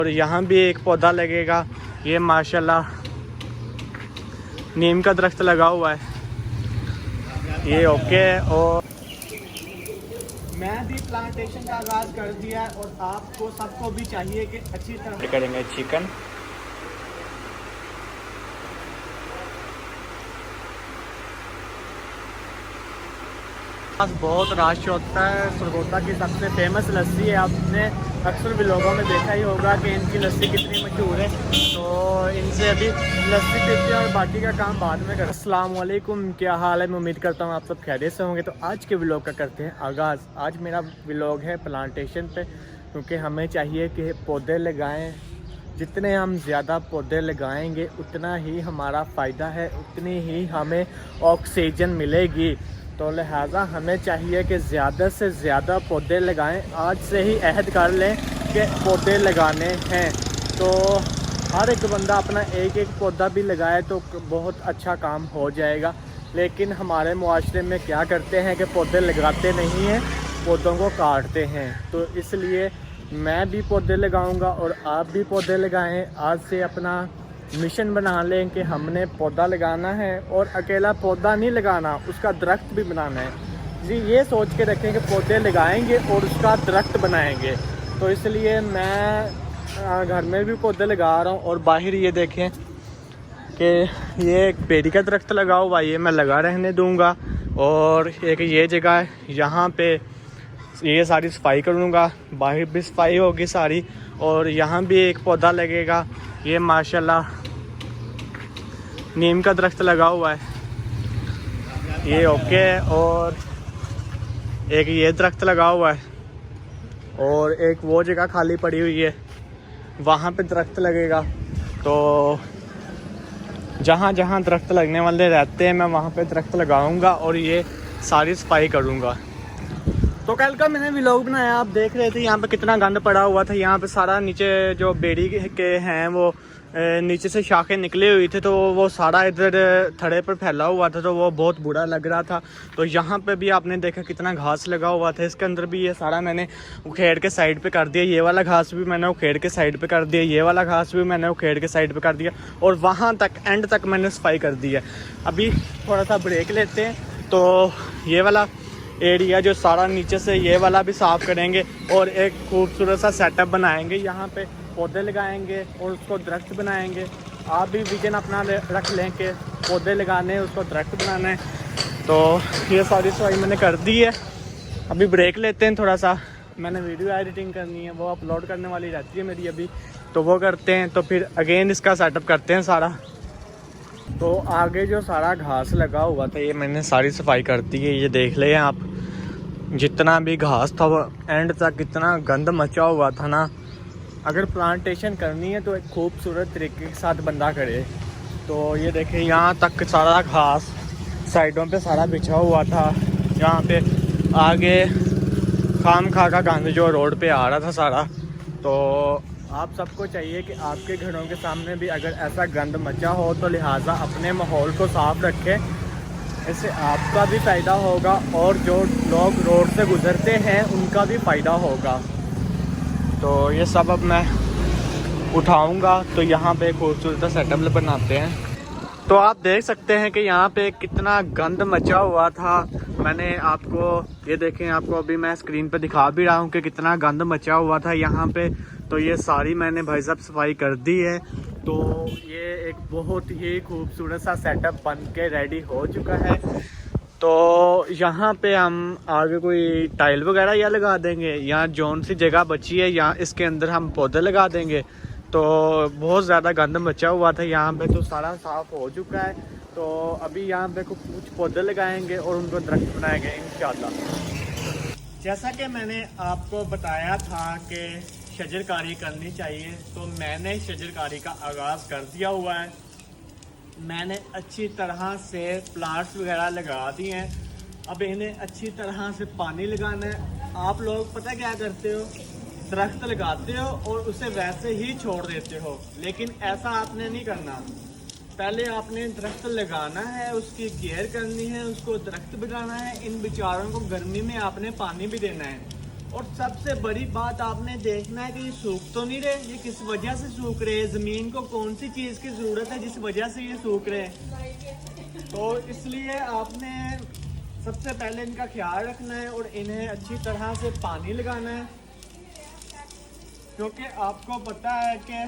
और यहाँ भी एक पौधा लगेगा। ये माशाल्लाह नीम का दरख्त लगा हुआ है, ये ओके है। और मैं भी प्लांटेशन का आगाज़ कर दिया है और आपको सबको भी चाहिए कि अच्छी तरह करेंगे चिकन। बहुत रश होता है। सरगोदा की सबसे फेमस लस्सी है, आपने अक्सर भी लोगों में देखा ही होगा कि इनकी लस्सी कितनी मशहूर है। तो इनसे अभी लस्सी पीते हैं और बाकी का काम बाद में कर। अस्सलाम वालेकुम, क्या हाल है? मैं उम्मीद करता हूँ आप सब खैरियत से होंगे। तो आज के व्लॉग का करते हैं आगाज़। आज मेरा व्लॉग है प्लांटेशन पे, क्योंकि हमें चाहिए कि पौधे लगाएँ। जितने हम ज़्यादा पौधे लगाएंगे उतना ही हमारा फ़ायदा है, उतनी ही हमें ऑक्सीजन मिलेगी। तो लिहाजा हमें चाहिए कि ज़्यादा से ज़्यादा पौधे लगाएं। आज से ही अहद कर लें कि पौधे लगाने हैं। तो हर एक बंदा अपना एक एक पौधा भी लगाए तो बहुत अच्छा काम हो जाएगा। लेकिन हमारे मुआशरे में क्या करते हैं कि पौधे लगाते नहीं हैं, पौधों को काटते हैं। तो इसलिए मैं भी पौधे लगाऊंगा और आप भी पौधे लगाएं। आज से अपना मिशन बना लें कि हमने पौधा लगाना है, और अकेला पौधा नहीं लगाना, उसका दरख्त भी बनाना है जी। ये सोच के रखें कि पौधे लगाएंगे और उसका दरख्त बनाएंगे। तो इसलिए मैं घर में भी पौधे लगा रहा हूँ। और बाहर ये देखें कि ये एक बेरी का दरख्त लगा हुआ, ये मैं लगा रहने दूँगा। और एक ये जगह है, यहाँ पे ये सारी सफाई करूँगा, बाहर भी सफाई होगी सारी। और यहाँ भी एक पौधा लगेगा। ये माशाल्लाह नीम का दरख्त लगा हुआ है, ये ओके है। और एक ये दरख्त लगा हुआ है, और एक वो जगह खाली पड़ी हुई है, वहाँ पे दरख्त लगेगा। तो जहाँ जहाँ दरख्त लगने वाले रहते हैं मैं वहाँ पे दरख्त लगाऊंगा और ये सारी सफाई करूँगा। तो कल का मैंने व्लॉग बनाया, आप देख रहे थे यहाँ पे कितना गंद पड़ा हुआ था। यहाँ पे सारा नीचे जो बेड़ी के हैं वो नीचे से शाखें निकली हुई थी, तो वो सारा इधर थड़े पर फैला हुआ था, तो वो बहुत बुरा लग रहा था। तो यहाँ पे भी आपने देखा कितना घास लगा हुआ था, इसके अंदर भी ये सारा मैंने उखेड़ के साइड पे कर दिया। ये वाला घास भी मैंने उखेड़ के साइड पे कर दिया, ये वाला घास भी मैंने उखेड़ के साइड पे कर दिया, और वहाँ तक एंड तक मैंने सफाई कर दी है। अभी थोड़ा सा ब्रेक लेते हैं, तो ये वाला एरिया जो सारा नीचे से ये वाला भी साफ़ करेंगे और एक खूबसूरत सा सेटअप बनाएंगे। यहाँ पे पौधे लगाएंगे और उसको दरख्त बनाएंगे। आप भी विजन अपना रख लें कि पौधे लगाने हैं, उसको दरख्त बनाना है। तो ये सारी सफाई मैंने कर दी है। अभी ब्रेक लेते हैं थोड़ा सा, मैंने वीडियो एडिटिंग करनी है, वो अपलोड करने वाली रहती है मेरी अभी, तो वो करते हैं। तो फिर अगेन इसका सेटअप करते हैं सारा। तो आगे जो सारा घास लगा हुआ था ये मैंने सारी सफाई कर दी है। ये देख लें आप, जितना भी घास था वो एंड तक इतना गंद मचा हुआ था ना। अगर प्लांटेशन करनी है तो एक खूबसूरत तरीके के साथ बंदा करे। तो ये देखें यहाँ तक सारा घास साइडों पे सारा बिछा हुआ था। यहाँ पे आगे खाम खा का गंद जो रोड पे आ रहा था सारा। तो आप सबको चाहिए कि आपके घरों के सामने भी अगर ऐसा गंद मचा हो तो लिहाजा अपने माहौल को साफ़ रखें, इससे आपका भी फ़ायदा होगा और जो लोग रोड से गुज़रते हैं उनका भी फ़ायदा होगा। तो ये सब अब मैं उठाऊंगा। तो यहाँ पे खूबसूरत सेटअप बनाते हैं। तो आप देख सकते हैं कि यहाँ पे कितना गंद मचा हुआ था। मैंने आपको ये देखें, आपको अभी मैं स्क्रीन पे दिखा भी रहा हूँ कि कितना गंद मचा हुआ था यहाँ पे। तो ये सारी मैंने भाई साहब सफाई कर दी है। तो ये एक बहुत ही खूबसूरत सा सेटअप बन के रेडी हो चुका है। तो यहाँ पे हम आगे कोई टाइल वगैरह या लगा देंगे, या जौन सी जगह बची है यहाँ इसके अंदर हम पौधे लगा देंगे। तो बहुत ज़्यादा गंद मचा हुआ था यहाँ पे, तो सारा साफ़ हो चुका है। तो अभी यहाँ पे कुछ पौधे लगाएंगे और उनको दरख्त बनाएंगे इंशाल्लाह। जैसा कि मैंने आपको बताया था कि शजरकारी करनी चाहिए, तो मैंने शजरकारी का आगाज़ कर दिया हुआ है। मैंने अच्छी तरह से प्लांट्स वगैरह लगा दिए हैं। अब इन्हें अच्छी तरह से पानी लगाना है। आप लोग पता क्या करते हो, दरख्त लगाते हो और उसे वैसे ही छोड़ देते हो, लेकिन ऐसा आपने नहीं करना। पहले आपने दरख्त लगाना है, उसकी केयर करनी है, उसको दरख्त बनाना है। इन बेचारों को गर्मी में आपने पानी भी देना है। और सबसे बड़ी बात आपने देखना है कि ये सूख तो नहीं रहे, ये किस वजह से सूख रहे हैं, ज़मीन को कौन सी चीज़ की ज़रूरत है जिस वजह से ये सूख रहे हैं। तो इसलिए आपने सबसे पहले इनका ख्याल रखना है और इन्हें अच्छी तरह से पानी लगाना है, क्योंकि आपको पता है कि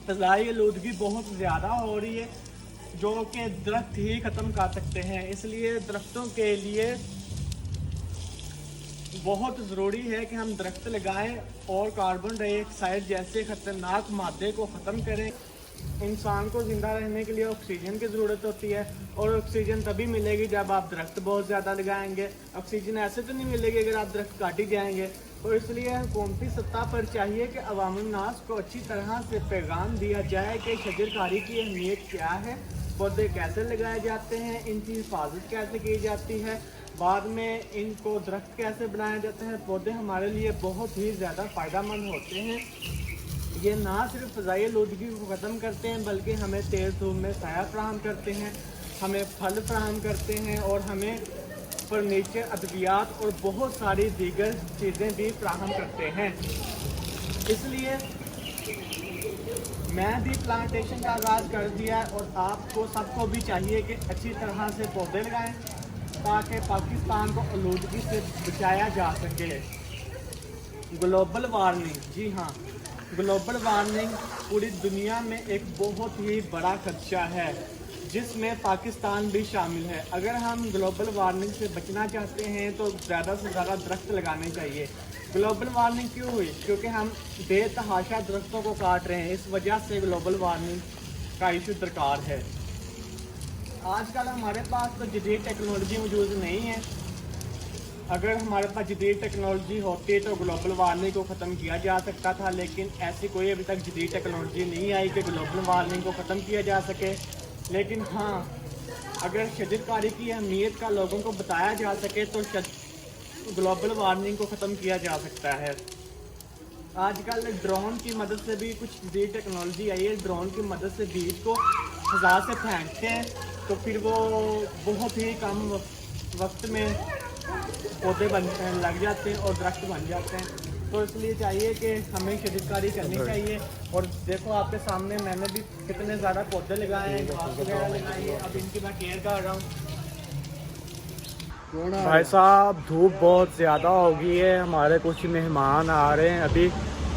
फ़ज़ाई आलूदगी बहुत ज़्यादा हो रही है जो कि दरख्त ही ख़त्म कर सकते हैं। इसलिए दरख्तों के लिए बहुत ज़रूरी है कि हम दरख्त लगाएं और कार्बन डाइऑक्साइड जैसे ख़तरनाक मादे को ख़त्म करें। इंसान को ज़िंदा रहने के लिए ऑक्सीजन की ज़रूरत होती है और ऑक्सीजन तभी मिलेगी जब आप दरख्त बहुत ज़्यादा लगाएंगे। ऑक्सीजन ऐसे तो नहीं मिलेगी अगर आप दरख्त काट ही जाएंगे। तो इसलिए हुकूमती सतह पर चाहिए कि अवामुन्नास को अच्छी तरह से पैगाम दिया जाए कि शजरकारी की अहमियत क्या है, पौधे कैसे लगाए जाते हैं, इनकी हिफाजत कैसे की जाती है, बाद में इनको दरख्त कैसे बनाया जाता है। पौधे हमारे लिए बहुत ही ज़्यादा फ़ायदेमंद होते हैं। ये ना सिर्फ फ़ज़ाई आलूदगी को ख़त्म करते हैं बल्कि हमें तेज़ धूप में साया फ्राहम करते हैं, हमें फल फ्राहम करते हैं और हमें फर्नीचर, अद्वियात और बहुत सारी दीगर चीज़ें भी फ्राहम करते हैं। इसलिए मैं भी प्लांटेशन का आगाज़ कर दिया है और आपको सबको भी चाहिए कि अच्छी तरह से पौधे लगाएं ताकि पाकिस्तान को आलूदगी से बचाया जा सके। ग्लोबल वार्मिंग, जी हाँ, ग्लोबल वार्मिंग पूरी दुनिया में एक बहुत ही बड़ा खदशा है जिसमें पाकिस्तान भी शामिल है। अगर हम ग्लोबल वार्मिंग से बचना चाहते हैं तो ज़्यादा से ज़्यादा दरख्त लगाने चाहिए। ग्लोबल वार्मिंग क्यों हुई? क्योंकि हम बेतहाशा दरख्तों को काट रहे हैं, इस वजह से ग्लोबल वार्मिंग का इशू दरकार है। आजकल हमारे पास तो जदीद टेक्नोलॉजी मौजूद नहीं है। अगर हमारे पास जदीद टेक्नोलॉजी होती तो ग्लोबल वार्मिंग को ख़त्म किया जा सकता था, लेकिन ऐसी कोई अभी तक जदीद टेक्नोलॉजी नहीं आई कि ग्लोबल वार्मिंग को ख़त्म किया जा सके। लेकिन हाँ, अगर शजरकारी की अहमियत का लोगों को बताया जा सके तो ग्लोबल वार्मिंग को ख़त्म किया जा सकता है। आजकल ड्रोन की मदद से भी कुछ जदीद टेक्नोलॉजी आई है। ड्रोन की मदद से बीज को फ़ज़ा से फेंकते हैं तो फिर वो बहुत ही कम वक्त में पौधे लग जाते हैं और दरख्त बन जाते हैं। तो इसलिए चाहिए कि हमें शजरकारी करनी चाहिए। और देखो आपके सामने मैंने भी कितने ज़्यादा पौधे लगाए हैं, घास वगैरह लगाई है, अब इनकी मैं केयर कर रहा हूँ। भाई साहब, धूप बहुत ज़्यादा हो गई है, हमारे कुछ मेहमान आ रहे हैं, अभी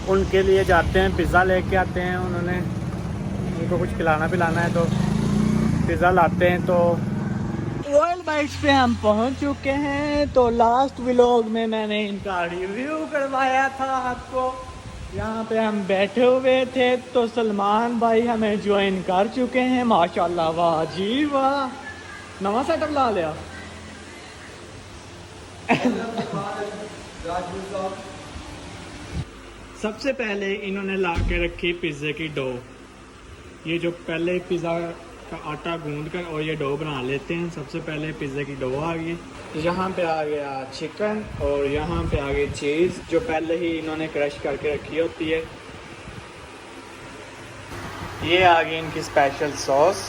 उनके लिए जाते हैं, पिज़्ज़ा लेके आते हैं। उन्होंने उनको कुछ खिलाना पिलाना है तो पिज़्ज़ा लाते हैं। तो रॉयल बाइट्स पे हम पहुंच चुके हैं। तो लास्ट व्लॉग में मैंने इनका रिव्यू करवाया था आपको। यहाँ पे हम बैठे हुए थे तो सलमान भाई हमें ज्वाइन कर चुके हैं। माशाल्लाह, वाह जी वाह, नवा सेटअप ला लिया। सबसे पहले इन्होंने ला के रखी पिज़्ज़े की डो। ये जो पहले पिज़्ज़ा का आटा गूंद कर और ये डो बना लेते हैं। सबसे पहले पिज़्ज़े की डो आ गई, यहाँ पे आ गया चिकन और यहाँ पे आ गई चीज़ जो पहले ही इन्होंने क्रश करके रखी होती है। ये आ गई इनकी स्पेशल सॉस।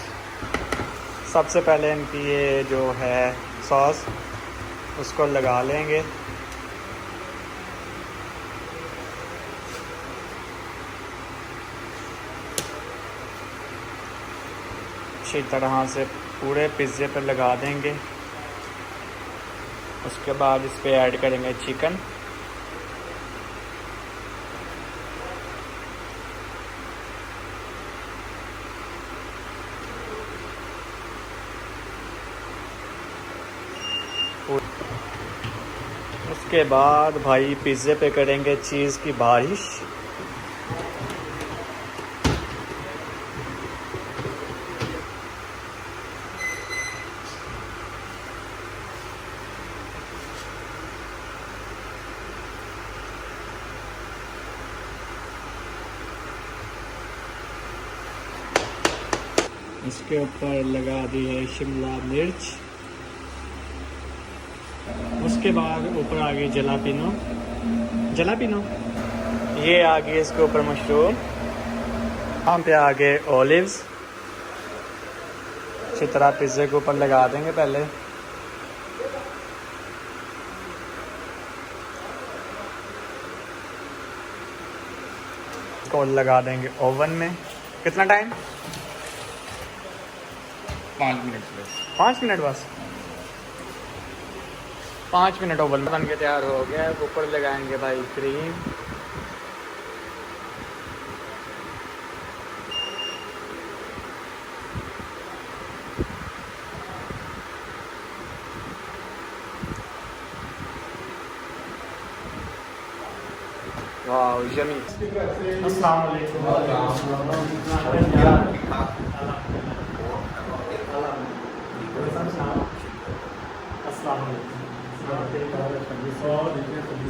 सबसे पहले इनकी ये जो है सॉस उसको लगा लेंगे। अच्छी तरह से पूरे पिज़्ज़े पर लगा देंगे। उसके बाद इस पे ऐड करेंगे चिकन। उसके बाद भाई पिज़्ज़े पे करेंगे चीज़ की बारिश। इसके ऊपर लगा दी है शिमला मिर्च। उसके बाद ऊपर आ गई जलापिनो। ये आ गई इसके ऊपर मशरूम। यहाँ पे आ गए ओलिव्स। अच्छी तरह पिज़्ज़े के ऊपर लगा देंगे पहले। इसको लगा देंगे ओवन में। कितना टाइम? 5 मिनट बस। 5 मिनट बस। 5 मिनट ओवन में बन के तैयार हो गया है। ऊपर लगाएंगे भाई क्रीम। वाह यमी। अस्सलाम वालेकुम।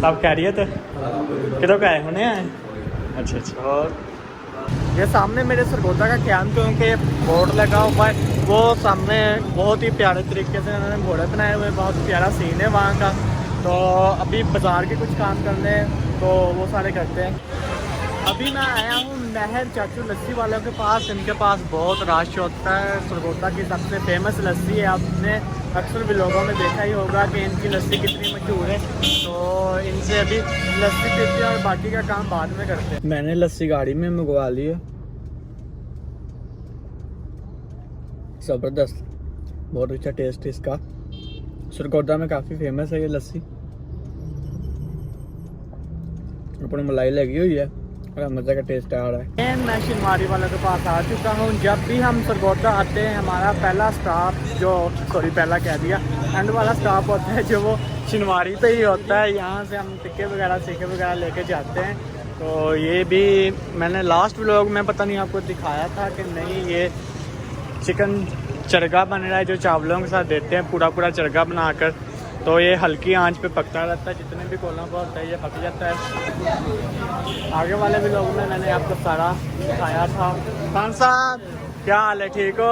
सब खैरियत है? किधर का आए होने आए? अच्छा अच्छा। और ये सामने मेरे सरगोदा का कैंप क्योंकि बोर्ड लगा हुआ है, वो सामने बहुत ही प्यारे तरीके से उन्होंने घोड़े बनाए हुए, बहुत प्यारा सीन है वहाँ का। तो अभी बाज़ार के कुछ काम करने हैं तो वो सारे करते हैं। अभी मैं आया हूँ महर चाचू लस्सी वालों के पास। इनके पास बहुत रश होता है। सरगोदा की सबसे फेमस लस्सी है, आपने अक्सर भी लोगों में देखा ही होगा कि इनकी लस्सी कितनी मशहूर है। तो इनसे अभी लस्सी पीते हैं और बाकी का काम बाद में करते हैं। मैंने लस्सी गाड़ी में मंगवा ली है। ज़बरदस्त, बहुत अच्छा टेस्ट है इसका। सरगोदा में काफ़ी फेमस है ये लस्सी। ऊपर मलाई लगी हुई है और मज़े का टेस्ट आ रहा है। मैं शिनवारी वालों के पास आ चुका हूँ। जब भी हम सरगोदा आते हैं हमारा पहला स्टॉप पहला कह दिया, एंड वाला स्टॉप होता है जो वो शिनवारी पे ही होता है। यहाँ से हम टिक्के वगैरह लेके जाते हैं। तो ये भी मैंने लास्ट व्लॉग में पता नहीं आपको दिखाया था कि नहीं, ये चिकन चरगा बन रहा है जो चावलों के साथ देते हैं, पूरा चरगा बनाकर। तो ये हल्की आंच पे पकता रहता है, जितने भी कोलों को होता है ये पक जाता है। आगे वाले भी लोगों में मैंने आपको सारा दिखाया था। खान साहब क्या हाल है, ठीक हो?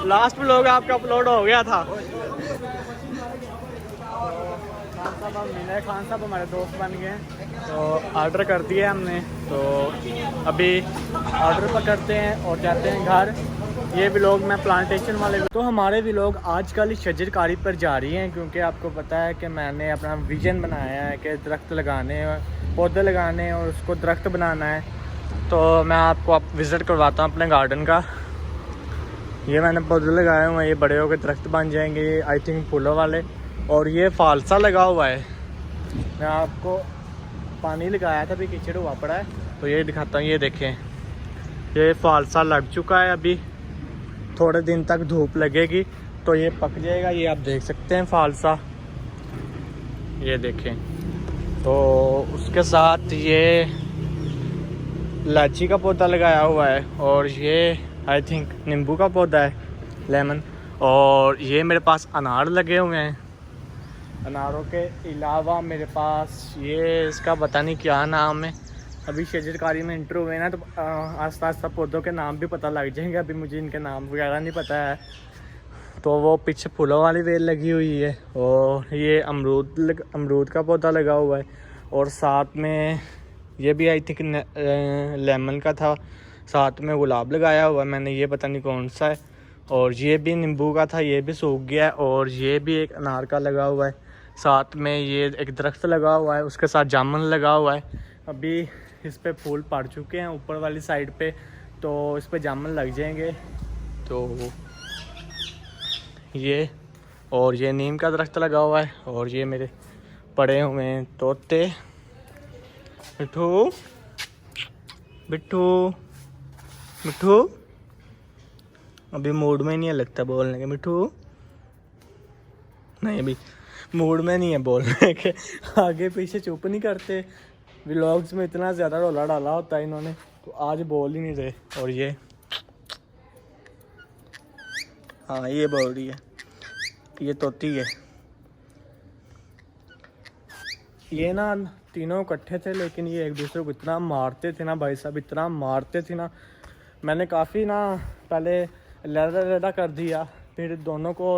लास्ट व्लॉग आपका अपलोड हो गया था। खान साहब हम मिले, खान साहब हमारे दोस्त बन गए। तो ऑर्डर कर दिया हमने, तो अभी ऑर्डर पकड़ते हैं और जाते हैं घर। ये व्लॉग मैं प्लांटेशन वाले। तो हमारे व्लॉग आजकल शजरकारी पर जा रही हैं क्योंकि आपको पता है कि मैंने अपना विज़न बनाया है कि दरख्त लगाने, पौधे लगाने और उसको दरख्त बनाना है। तो मैं आपको विज़िट करवाता हूँ अपने गार्डन का। ये मैंने पौधे लगाए हुए हैं, ये बड़े होकर दरख्त बन जाएंगे, ये आई थिंक फूलों वाले। और ये फालसा लगा हुआ है, मैं आपको पानी लगाया था, अभी कीचड़ हुआ पड़ा है। तो ये दिखाता हूँ, ये देखें, ये फालसा लग चुका है। अभी थोड़े दिन तक धूप लगेगी तो ये पक जाएगा। ये आप देख सकते हैं फालसा, ये देखें। तो उसके साथ ये इलायची का पौधा लगाया हुआ है और ये आई थिंक नींबू का पौधा है, लेमन। और ये मेरे पास अनार लगे हुए हैं। अनारों के अलावा मेरे पास ये, इसका पता नहीं क्या नाम है, अभी शजरकारी में इंटर हुए ना, तो आस्ता आस्ता पौधों के नाम भी पता लग जाएंगे। अभी मुझे इनके नाम वगैरह नहीं पता है। तो वो पीछे फूलों वाली वेल लगी हुई है और ये अमरूद का पौधा लगा हुआ है। और साथ में ये भी आई थिंक लेमन का था। साथ में गुलाब लगाया हुआ है मैंने, ये पता नहीं कौन सा है। और ये भी नींबू का था, ये भी सूख गया है। और ये भी एक अनार का लगा हुआ है। साथ में ये एक दरख्त लगा हुआ है, उसके साथ जामुन लगा हुआ है। अभी इस पे फूल पड़ चुके हैं ऊपर वाली साइड पे, तो इस पे जामुन लग जाएंगे। तो ये, और ये नीम का दरख्त लगा हुआ है। और ये मेरे पड़े हुए हैं तोते। मिठू बिट्टू मिठू अभी मूड में नहीं है लगता बोलने के। मिठू नहीं, अभी मूड में नहीं है बोलने के। आगे पीछे चुप नहीं करते। व्लॉग्स में इतना ज़्यादा रोला डाला होता है इन्होंने, तो आज बोल ही नहीं रहे। और ये, हाँ ये बोल रही है, ये तोती है। ये ना तीनों इकट्ठे थे, लेकिन ये एक दूसरे को इतना मारते थे ना भाई साहब, इतना मारते थे ना। मैंने काफ़ी ना पहले लड़ा कर दिया, फिर दोनों को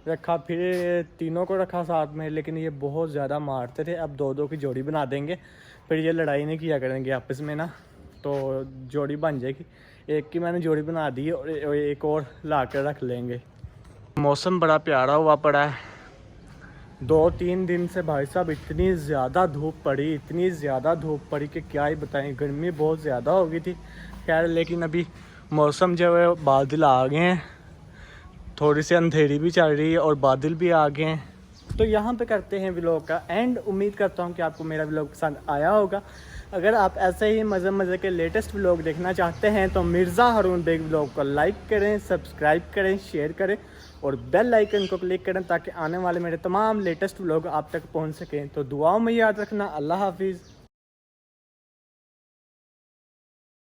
रखा, फिर तीनों को रखा साथ में, लेकिन ये बहुत ज़्यादा मारते थे। अब 2-2 की जोड़ी बना देंगे, फिर ये लड़ाई नहीं किया करेंगे आपस में ना, तो जोड़ी बन जाएगी। एक की मैंने जोड़ी बना दी है और एक और ला कर रख लेंगे। मौसम बड़ा प्यारा हुआ पड़ा है, 2-3 दिन से भाई साहब इतनी ज़्यादा धूप पड़ी कि क्या ही बताएं, गर्मी बहुत ज़्यादा हो गई थी। खैर लेकिन अभी मौसम जो है बादल आ गए हैं, थोड़ी सी अंधेरी भी चल रही है और बादल भी आ गए हैं। तो यहाँ पे करते हैं व्लॉग का एंड। उम्मीद करता हूँ कि आपको मेरा व्लॉग पसंद आया होगा। अगर आप ऐसे ही मज़े के लेटेस्ट व्लॉग देखना चाहते हैं तो मिर्ज़ा हारून बेग व्लॉग को लाइक करें, सब्सक्राइब करें, शेयर करें और बेल आइकन को क्लिक करें ताकि आने वाले मेरे तमाम लेटेस्ट व्लॉग आप तक पहुँच सकें। तो दुआओं में याद रखना। अल्लाह हाफिज़।